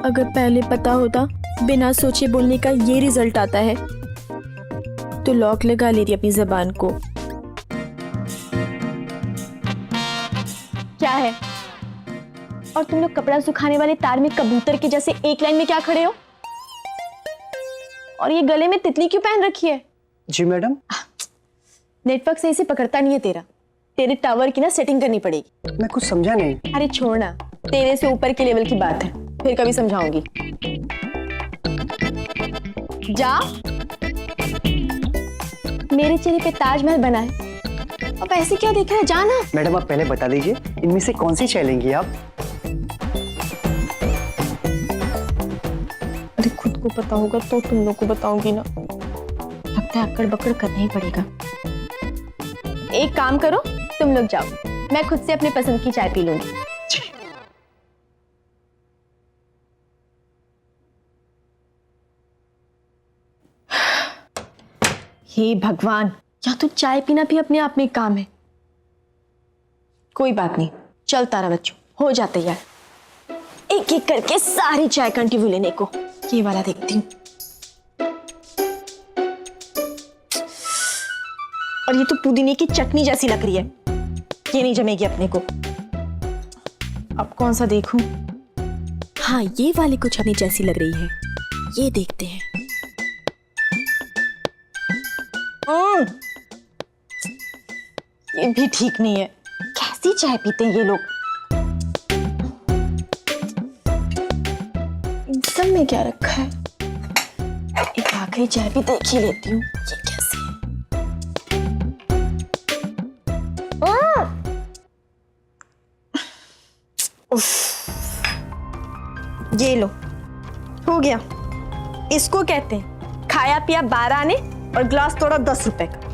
अगर पहले पता होता बिना सोचे बोलने का ये रिजल्ट आता है तो लॉक लगा लेती अपनी जबान को। क्या है? और तुम लोग कपड़ा सुखाने वाले तार में कबूतर के जैसे एक लाइन में क्या खड़े हो? और ये गले में तितली क्यों पहन रखी है? जी मैडम। नेटवर्क सही से पकड़ता नहीं है तेरे टावर की ना सेटिंग करनी पड़ेगी। मैं कुछ समझा नहीं। अरे छोड़ना, तेरे से ऊपर के लेवल की बात है, फिर कभी समझाऊंगी। जा, मेरे चेहरे पे ताजमहल बना है, अब ऐसे क्या देख रहा है? जाना। मैडम आप पहले बता दीजिए इनमें से कौन सी चाय लेंगी आप? अरे खुद को पता होगा तो तुम लोग को बताऊंगी ना। लगता है अक्कड़ बक्कड़ करना ही पड़ेगा। एक काम करो, तुम लोग जाओ, मैं खुद से अपने पसंद की चाय पी लूंगी। हे भगवान, या तो चाय पीना भी अपने आप में एक काम है। कोई बात नहीं, चलता रहा बच्चों, हो जाते यार। एक एक करके सारी चाय कंटिन्यू लेने को। ये वाला देखती हूँ। और ये तो पुदीने की चटनी जैसी लग रही है, ये नहीं जमेगी अपने को। अब कौन सा देखूं? हाँ, ये वाली कुछ चटनी जैसी लग रही है, ये देखते हैं। ये भी ठीक नहीं है। कैसी चाय पीते हैं ये लोग? इन सब में क्या रखा है? एक आखिरी चाय भी देख ही लेती हूँ, ये कैसी है। ये लो, हो गया। इसको कहते हैं खाया पिया 12 आने और ग्लास तोड़ा 10 रुपए का।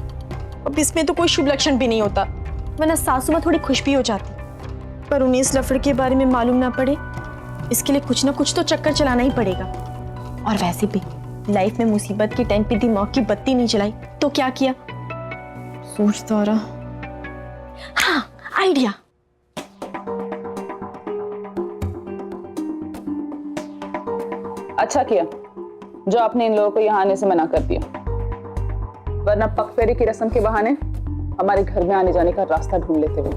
अब इसमें तो कोई शुभ लक्षण भी नहीं होता, वरना सासू माँ थोड़ी खुश भी हो जाती। पर उन्हें इस लफड़े के बारे में मालूम ना पड़े, इसके लिए कुछ ना कुछ तो चक्कर चलाना ही पड़ेगा। और वैसे भी लाइफ में मुसीबत के टाइम पे दिमाग की बत्ती नहीं जलाई तो क्या किया? सोचता रहा। हाँ, आइडिया। अच्छा किया जो आपने इन लोगों को यहाँ आने से मना कर दिया, वरना पगफेरे की रस्म के बहाने हमारे घर में आने जाने का रास्ता ढूंढ लेते वे।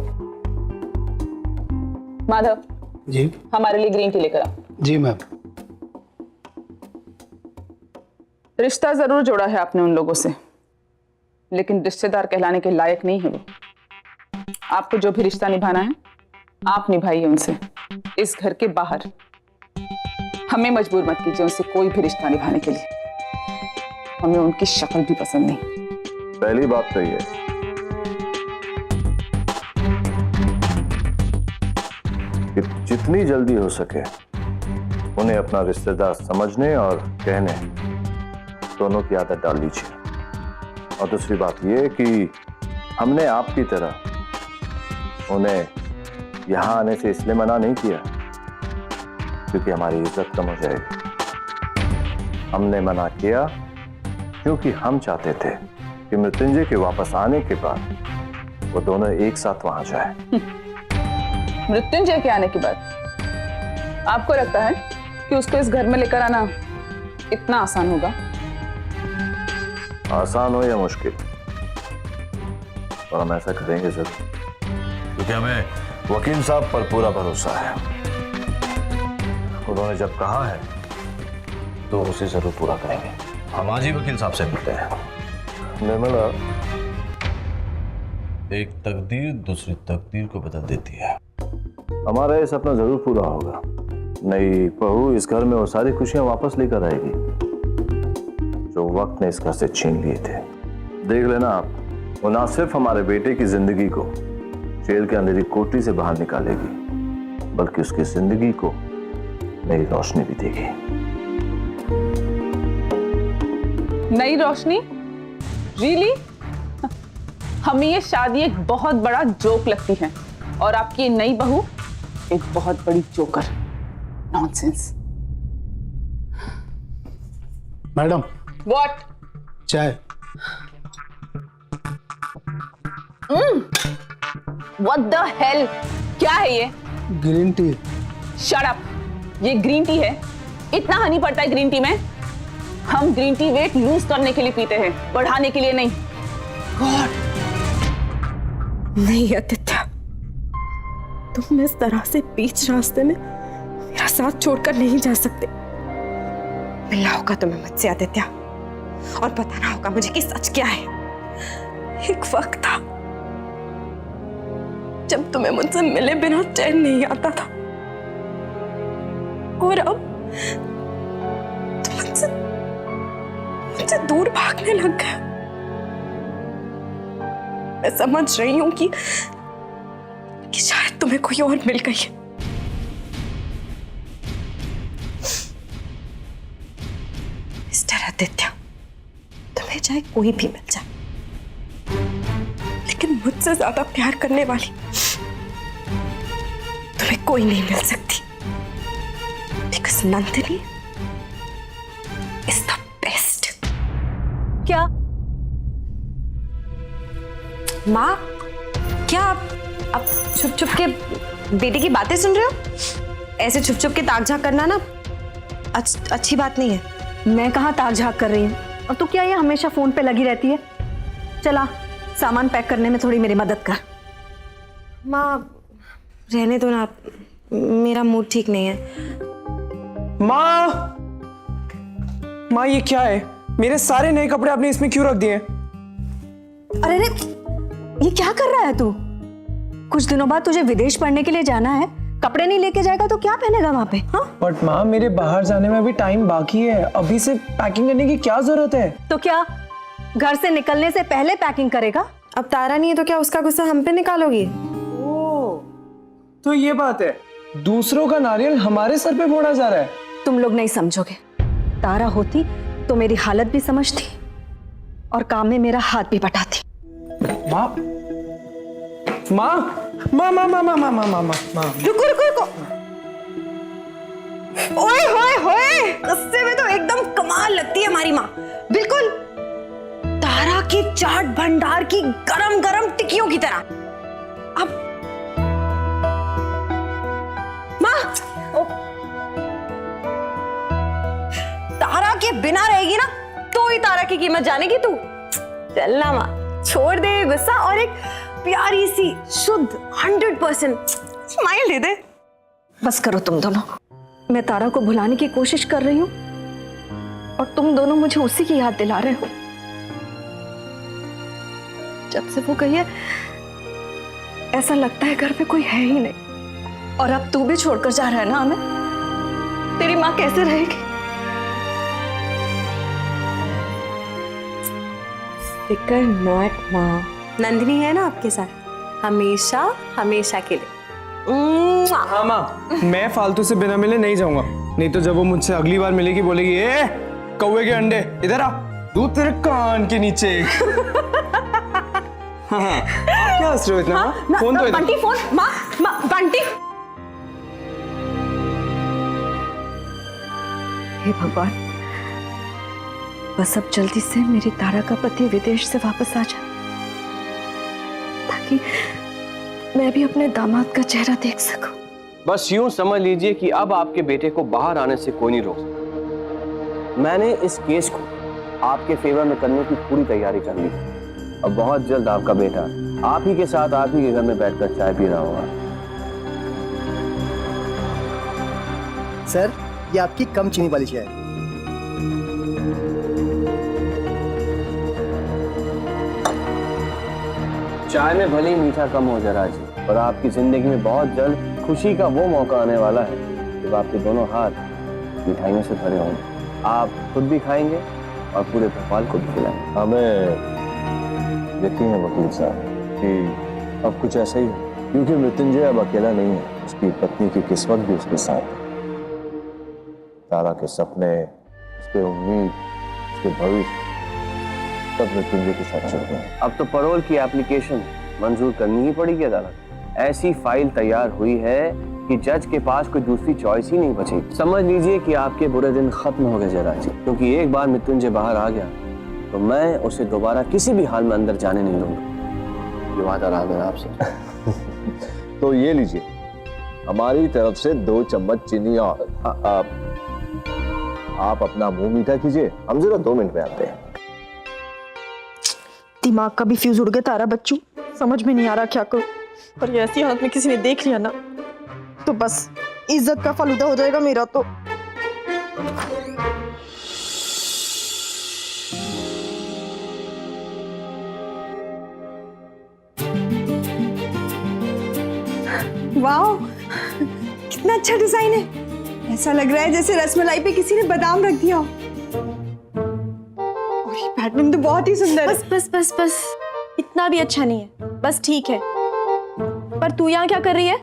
माधव जी, हमारे लिए ग्रीन टी लेकर आ। जी मैम। रिश्ता जरूर जोड़ा है आपने उन लोगों से, लेकिन रिश्तेदार कहलाने के लायक नहीं है वो। आपको जो भी रिश्ता निभाना है आप निभाइए उनसे, इस घर के बाहर। हमें मजबूर मत कीजिए उनसे कोई भी रिश्ता निभाने के लिए, हमें उनकी शक्ल भी पसंद नहीं। पहली बात तो ये कि जितनी जल्दी हो सके उन्हें अपना रिश्तेदार समझने और कहने दोनों की आदत डाल लीजिए। और दूसरी बात ये कि हमने आपकी तरह उन्हें यहां आने से इसलिए मना नहीं किया क्योंकि हमारी इज्जत कम हो जाएगी। हमने मना किया क्योंकि हम चाहते थे कि मृत्युंजय के वापस आने के बाद वो दोनों एक साथ वहां जाए। मृत्युंजय के आने के बाद आपको लगता है कि उसको इस घर में लेकर आना इतना आसान होगा? आसान हो या मुश्किल, और हम ऐसा करेंगे जरूर, क्योंकि हमें वकील साहब पर पूरा भरोसा है। उन्होंने जब कहा है तो उसे जरूर पूरा करेंगे। हम आज ही वकील साहब से मिलते हैं। निर्मला, एक तकदीर दूसरी तकदीर को बदल देती है। हमारा ये सपना जरूर पूरा होगा। नई बहू इस घर में वो सारी खुशियां वापस लेकर आएगी जो वक्त ने इस घर से छीन लिए थे। देख लेना आप, वो ना सिर्फ हमारे बेटे की जिंदगी को जेल के अंधेरी कोठरी से बाहर निकालेगी, बल्कि उसकी जिंदगी को नई रोशनी भी देगी। नई रोशनी? रियली? हमें ये शादी एक बहुत बड़ा जोक लगती है और आपकी नई बहू एक बहुत बड़ी जोकर। नॉनसेंस। Madam what? चाय। What the hell? क्या है ये? Green tea. Shut up. ये ग्रीन टी है इतना हनी पड़ता है ग्रीन टी में? हम ग्रीन टी वेट लूज करने के लिए पीते हैं, बढ़ाने के लिए नहीं। गॉड, नहीं आदित्य, तुम इस तरह से बीच रास्ते में मेरा साथ छोड़कर नहीं जा सकते। मिलना होगा तुम्हें मुझसे आदित्य, और बताना होगा मुझे कि सच क्या है। एक वक्त था जब तुम्हें मुझसे मिले बिना चैन नहीं आता था, और अब तुम मुझसे दूर भागने लग गए। मैं समझ रही हूं कि शायद तुम्हें कोई और मिल गई है। मिस्टर आदित्य, तुम्हें चाहे कोई भी मिल जाए, लेकिन मुझसे ज्यादा प्यार करने वाली तुम्हें कोई नहीं मिल सकती। Because Nandini is the best. क्या माँ, क्या आप छुप छुप के बेटे की बातें सुन रहे हो? ऐसे छुप छुप के ताक झाक करना ना अच्छी बात नहीं है। मैं कहाँ ताक झाक कर रही हूँ, और तू क्या ये हमेशा फोन पे लगी रहती है? चला सामान पैक करने में थोड़ी मेरी मदद कर। माँ रहने दो ना, मेरा मूड ठीक नहीं है। माँ, माँ ये क्या है? मेरे सारे नए कपड़े आपने इसमें क्यों रख दिए? अरे रे, ये क्या कर रहा है तू? कुछ दिनों बाद तुझे विदेश पढ़ने के लिए जाना है, कपड़े नहीं लेके जाएगा तो क्या पहनेगा वहां पे? हाँ, बट माँ मेरे बाहर जाने में अभी टाइम बाकी है, अभी से पैकिंग करने की क्या जरूरत है? तो क्या घर से निकलने से पहले पैकिंग करेगा? अब तारा नहीं है तो क्या उसका गुस्सा हम पे निकालोगी? तो ये बात है, दूसरों का नारियल हमारे सर पे फोड़ा जा रहा है। तुम लोग नहीं समझोगे। तारा होती तो मेरी हालत भी समझती और काम में मेरा हाथ भी बटाती। माँ, माँ, माँ, माँ, माँ, माँ, माँ, माँ, माँ, माँ, रुको रुको रुको। ओए होए होए, गुस्से में तो एकदम कमाल लगती है हमारी माँ। बिल्कुल तारा की चाट भंडार की गरम गरम टिक्कियों की तरह। अब माँ, तारा के बिना रहेगी ना तो ही तारा की कीमत जानेगी तू। चलना माँ, छोड़ दे गुस्सा और एक प्यारी सी शुद्ध 100% स्माइल दे दे। बस करो तुम दोनों, मैं तारा को भुलाने की कोशिश कर रही हूँ और तुम दोनों मुझे उसी की याद दिला रहे हो। जब से वो गई है ऐसा लगता है घर पे कोई है ही नहीं। और अब तू भी छोड़कर जा रहा है ना हमें, तेरी माँ कैसे रहेगी? फिकर नॉट माँ, नंदिनी है ना आपके साथ हमेशा हमेशा के लिए। हाँ माँ, मैं फालतू से बिना मिले नहीं जाऊंगा, नहीं तो जब वो मुझसे अगली बार मिलेगी बोलेगी, ए कौवे के अंडे इधर आ, दूध तेरे कान के नीचे। हाँ, क्या हंस रहे हो इतना? हाँ, फोन तो इधर। बंटी फोन, माँ बंटी। हे भगवान, बस अब जल्दी से मेरी तारा का पति विदेश से वापस आ जाए ताकि मैं भी अपने दामाद का चेहरा देख सकूं। बस यूं समझ लीजिए कि अब आपके बेटे को बाहर आने से कोई नहीं रोक सकता। मैंने इस केस को आपके फेवर में करने की पूरी तैयारी कर ली और बहुत जल्द आपका बेटा आप ही के साथ आप ही के घर में बैठकर चाय पी रहा होगा। सर, ये आपकी कम चीनी वाली चाय है। चाय में भले ही मीठा कम हो जरा जी, पर आपकी जिंदगी में बहुत जल्द खुशी का वो मौका आने वाला है जब आपके दोनों हाथ मिठाइयों से भरे होंगे। आप खुद भी खाएंगे और पूरे भोपाल को भी खिलाएंगे। हमें यकीन है वकील साहब कि अब कुछ ऐसा ही है, क्योंकि मृत्युंजय अब अकेला नहीं है, उसकी पत्नी की किस्मत भी उसके साथ है। तारा के सपने, उसके उम्मीद, उसके भविष्य सब मृत्युंजय के साथ चल रहे हैं। अब तो पैरोल की एप्लीकेशन मंजूर करनी ही पड़ेगी अदालत। ऐसी फाइल तैयार हुई है कि जज के पास कोई दूसरी चॉइस ही नहीं बचेगी। समझ लीजिए कि आपके बुरे दिन खत्म हो गए जरा जी, क्योंकि एक बार मृत्युंजय बाहर आ गया तो मैं उसे दोबारा किसी भी हाल में अंदर जाने नहीं दूंगा। ये वादा रहा मेरा आपसे। तो ये लीजिए, हमारी तरफ से 2 चम्मच चीनी और आप अपना मुंह मीठा कीजिए, हम जरा 2 मिनट में आते हैं। दिमाग का भी फ्यूज उड़ गया तारा बच्चू, समझ में नहीं आ रहा क्या करूं। पर ये ऐसी हालत में किसी ने देख लिया ना तो बस इज्जत का फालूदा हो जाएगा मेरा तो। वाह, कितना अच्छा डिजाइन है। ऐसा लग रहा है जैसे रसमलाई पे किसी ने बादाम रख दिया हो। और ये पैटर्न तो बहुत ही सुंदर है। बस बस बस बस, इतना भी अच्छा नहीं है, बस ठीक है। पर तू यहाँ क्या कर रही है?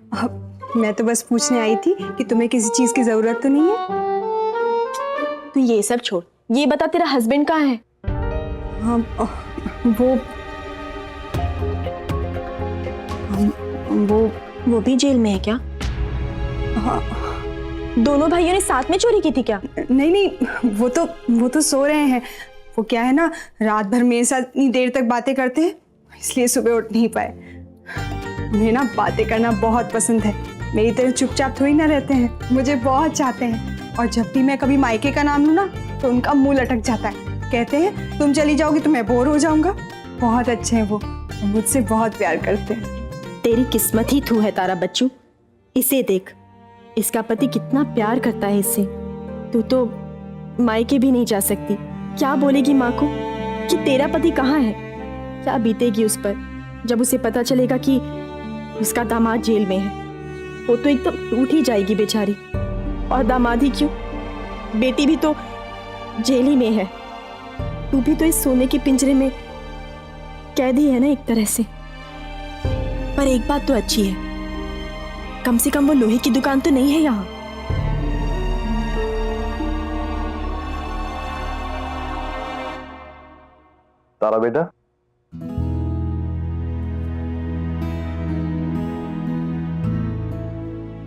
मैं तो बस पूछने आई थी कि तुम्हें किसी चीज की जरूरत तो नहीं है। तू ये सब छोड़, ये बता तेरा हस्बैंड कहाँ है? हाँ, वो भी जेल में है क्या? हाँ। दोनों भाइयों ने साथ में चोरी की थी क्या? नहीं नहीं, वो तो सो रहे हैं। वो क्या है ना, रात भर मेरे साथ इतनी देर तक बातें करते हैं, इसलिए सुबह उठ नहीं पाए। उन्हें ना बातें करना बहुत पसंद है, मेरी तरह चुपचाप थोड़ी ना रहते हैं, मुझे बहुत चाहते हैं। और जब भी मैं कभी मायके का नाम लूँ ना तो उनका मुंह लटक जाता है। कहते हैं तुम चली जाओगी तो मैं बोर हो जाऊंगा। बहुत अच्छे हैं वो, मुझसे बहुत प्यार करते हैं। तेरी किस्मत ही थू है तारा बच्चू, इसे देख, इसका पति कितना प्यार करता है इससे। तू तो मायके भी नहीं जा सकती। क्या बोलेगी माँ को कि तेरा पति कहाँ है? क्या बीतेगी उस पर जब उसे पता चलेगा कि उसका दामाद जेल में है? वो तो एकदम टूट ही जाएगी बेचारी। और दामाद ही क्यों, बेटी भी तो जेल ही में है। तू भी तो इस सोने के पिंजरे में कैदी है ना एक तरह से। पर एक बात तो अच्छी है, कम से कम वो लोहे की दुकान तो नहीं है यहाँ। तारा बेटा,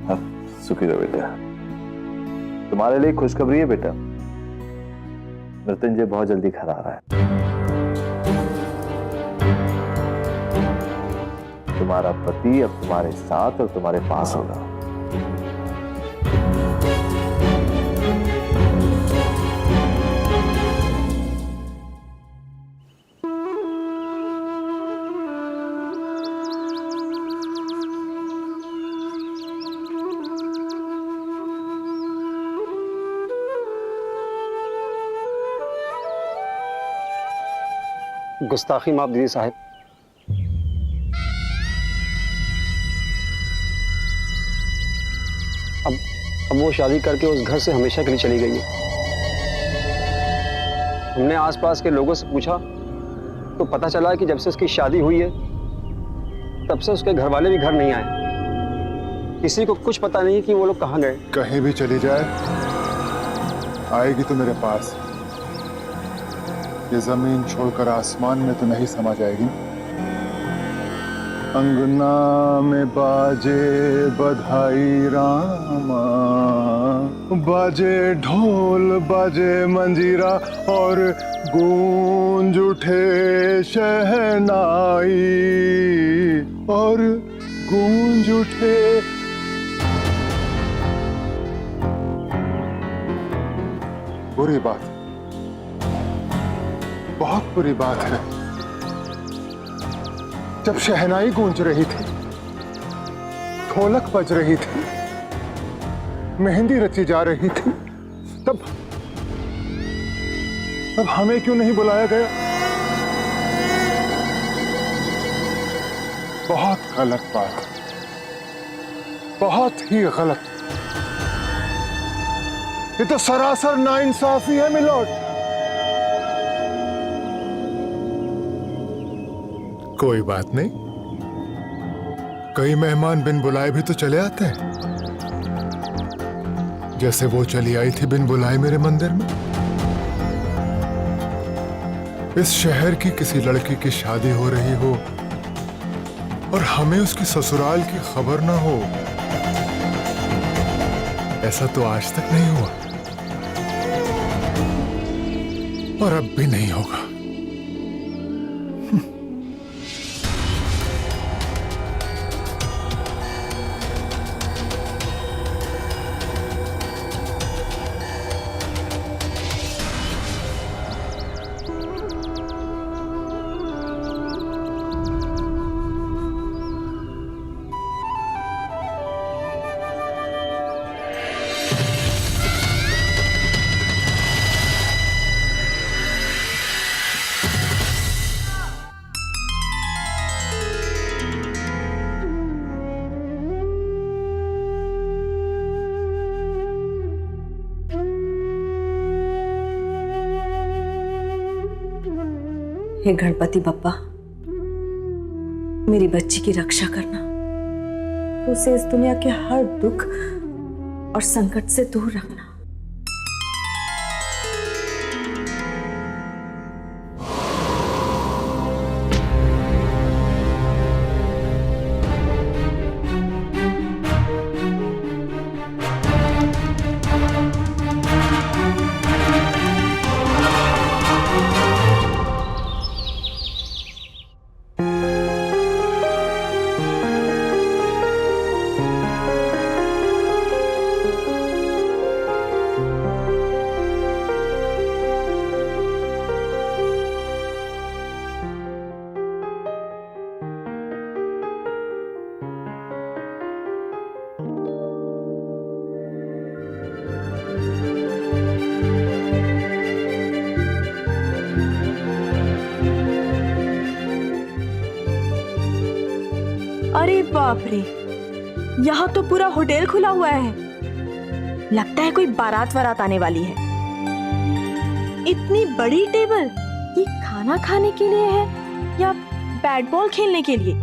हाँ, सुखी रहो बेटा। तुम्हारे लिए खुशखबरी है बेटा, मृत्युंजय बहुत जल्दी घर आ रहा है। तुम्हारा पति अब तुम्हारे साथ और तुम्हारे पास होगा। गुस्ताखी माफ दीजिए साहब। अब वो शादी करके उस घर से हमेशा के लिए चली गई है। हमने आसपास के लोगों से पूछा तो पता चला कि जब से उसकी शादी हुई है तब से उसके घर वाले भी घर नहीं आए। किसी को कुछ पता नहीं कि वो लोग कहाँ गए। कहीं भी चली जाए आएगी तो मेरे पास। ये जमीन छोड़कर आसमान में तो नहीं समा जाएगी। अंगना में बाजे बधाई रामा, बाजे ढोल बाजे मंजीरा और गूंज उठे शहनाई और गूंज उठे। बुरी बात, बहुत बुरी बात है। जब शहनाई गूंज रही थी, ढोलक बज रही थी, मेहंदी रची जा रही थी, तब हमें क्यों नहीं बुलाया गया? बहुत गलत बात, बहुत ही गलत। ये तो सरासर नाइंसाफी है मिलोड। कोई बात नहीं, कई मेहमान बिन बुलाए भी तो चले आते हैं, जैसे वो चली आई थी बिन बुलाए मेरे मंदिर में। इस शहर की किसी लड़की की शादी हो रही हो और हमें उसकी ससुराल की खबर ना हो, ऐसा तो आज तक नहीं हुआ और अब भी नहीं होगा। हे गणपति बप्पा, मेरी बच्ची की रक्षा करना, उसे इस दुनिया के हर दुख और संकट से दूर रखना। अरे बाप रे, यहाँ तो पूरा होटल खुला हुआ है। लगता है कोई बारात वारात आने वाली है। इतनी बड़ी टेबल, ये खाना खाने के लिए है या बैट बॉल खेलने के लिए?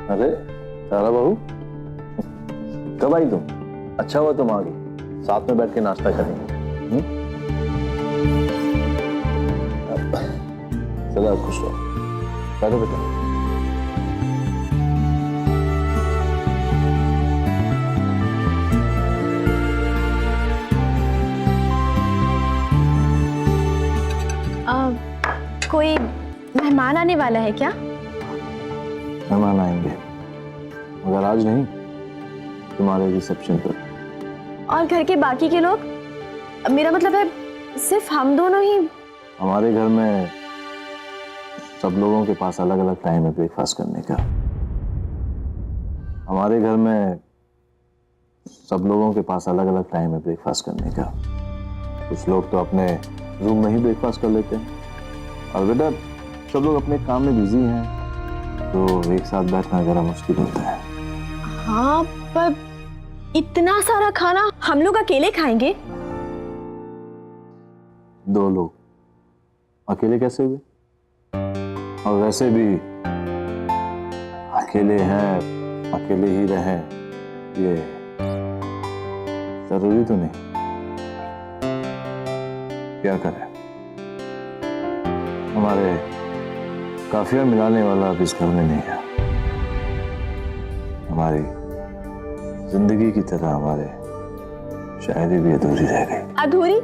अरे तारा बहू, कब आई तुम? अच्छा हुआ तुम आ गई, साथ में बैठ के नाश्ता करेंगे। सदा खुश रहो। बैठो बेटा। कोई मेहमान आने वाला है क्या? मेहमान आएंगे, मगर आज नहीं, तुम्हारे रिसेप्शन पर। और घर के बाकी के लोग? मेरा मतलब है सिर्फ हम दोनों ही? हमारे घर में सब लोगों के पास अलग अलग टाइम है ब्रेकफास्ट करने का। हमारे घर में सब लोगों के पास अलग अलग टाइम है ब्रेकफास्ट करने का। कुछ लोग तो अपने रूम में ही ब्रेकफास्ट कर लेते हैं, और बेटा सब लोग अपने काम में बिजी हैं, तो एक साथ बैठना जरा मुश्किल होता है। हाँ, पर इतना सारा खाना हम लोग अकेले खाएंगे? 2 लोग अकेले कैसे हुए? और वैसे भी अकेले हैं, अकेले ही रहें, ये जरूरी तो नहीं। क्या करें, हमारे काफिया मिलाने वाला अब इस घर में नहीं है। हमारी जिंदगी की तरह हमारे शायरी भी अधूरी रह गई। अधूरी?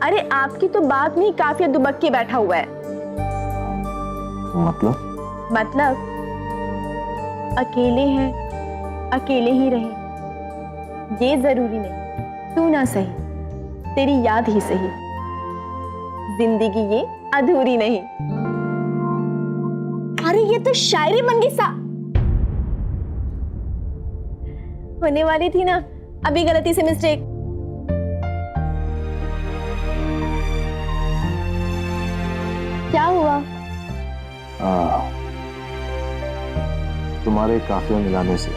अरे आपकी तो बात नहीं, काफिया दुबक के बैठा हुआ है। मतलब अकेले हैं, अकेले ही रहे, ये जरूरी नहीं। तू ना सही, तेरी याद ही सही, जिंदगी ये अधूरी नहीं। अरे ये तो शायरी बन गई सा। होने वाली थी ना अभी गलती से मिस्टेक। क्या हुआ? तुम्हारे काफिया मिलाने से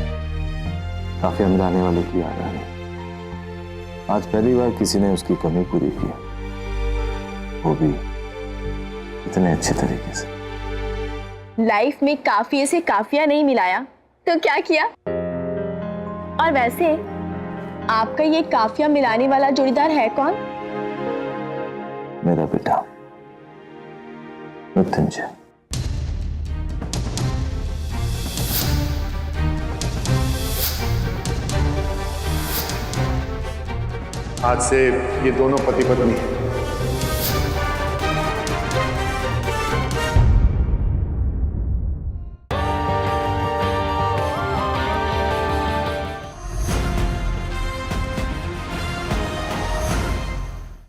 काफिया मिलाने वाले की याद आ गई। आज पहली बार किसी ने उसकी कमी पूरी की, वो भी इतने अच्छे तरीके से। लाइफ में काफिये से काफिया नहीं मिलाया तो क्या किया? और वैसे आपका ये काफिया मिलाने वाला जोड़ीदार है कौन? मेरा बेटा मृत्युंजय। आज से ये दोनों पति पत्नी हैं।